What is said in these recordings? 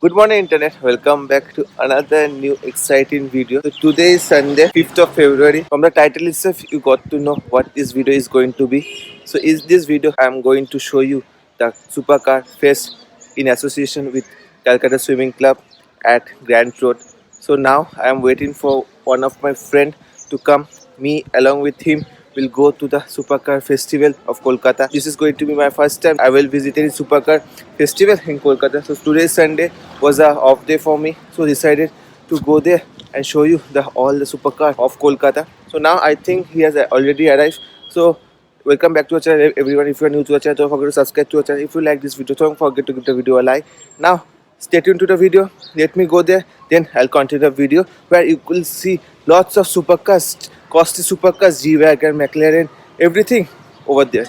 Good morning internet, welcome back to another new exciting video. So today is Sunday 5th of February. From the title itself you got to know what this video is going to be. So in this video I am going to show you the Supercar Fest in association with Calcutta Swimming Club at Grand Road. So now I am waiting for one of my friend to come. Me along with him will go to the Supercar Festival of Kolkata. This is going to be my first time I will visit any Supercar Festival in Kolkata. So today Sunday was a off day for me, so decided to go there and show you all the supercar of Kolkata. So now I think he has already arrived. So welcome back to our channel everyone. If you are new to our channel, don't forget to subscribe to our channel. If you like this video, don't forget to give the video a like. Now stay tuned to the video. Let me go there, then I'll continue the video where you will see lots of supercars, costly supercars, G-Wagon, Mclaren, everything over there.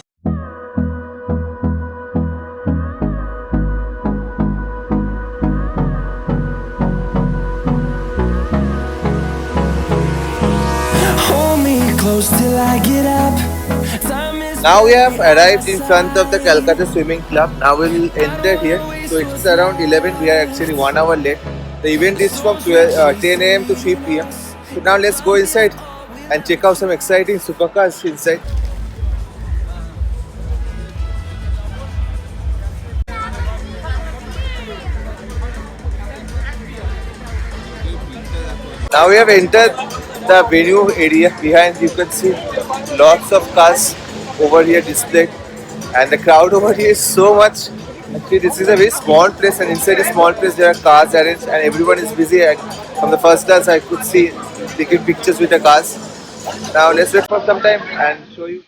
Till I get up. Now we have arrived in front of the Calcutta Swimming Club. Now we will enter here. So it's around 11. We are actually 1 hour late. The event is from 10 a.m. to 3 p.m. So now let's go inside and check out some exciting supercars inside. Now we have entered the venue area. Behind you can see lots of cars over here displayed, and the crowd over here is so much. Actually this is a very small place, and inside a small place there are cars arranged and everyone is busy. From the first glance I could see taking pictures with the cars. Now let's wait for some time and show you.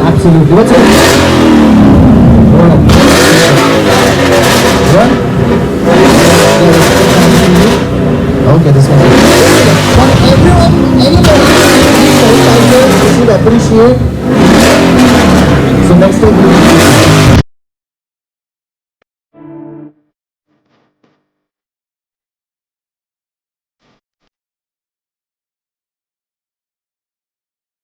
Absolutely. What's it? What? Okay, this one. For everyone, anyone, appreciate. So next time.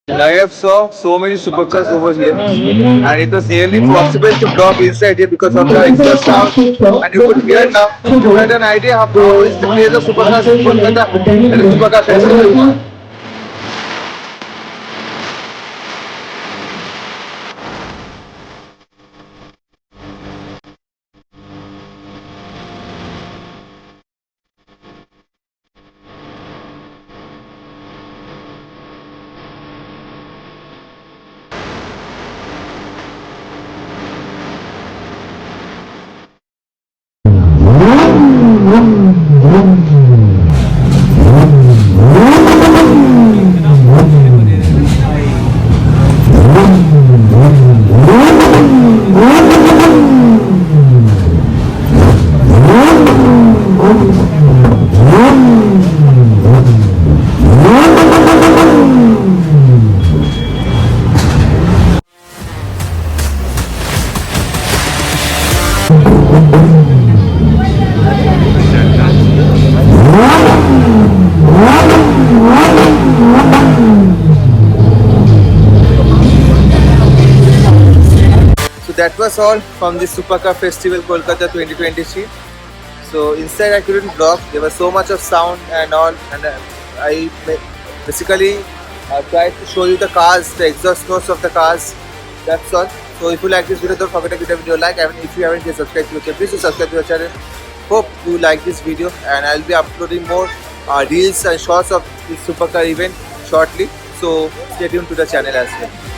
I have saw so many supercars over here, and it was nearly possible to vlog inside here because of the exhaust sound. And you could hear now, you had an idea how is the place of supercars in Kolkata and the supercar festival. So that was all from the Supercar Festival Kolkata 2023. So inside I couldn't vlog. There was so much of sound and all, and I basically tried to show you the cars, the exhaust notes of the cars. That's all. So if you like this video, don't forget to give the video a like. And if you haven't yet subscribed to the channel, please do subscribe to the channel. Hope you like this video, and I'll be uploading more reels and shots of this supercar event shortly. So stay tuned to the channel as well.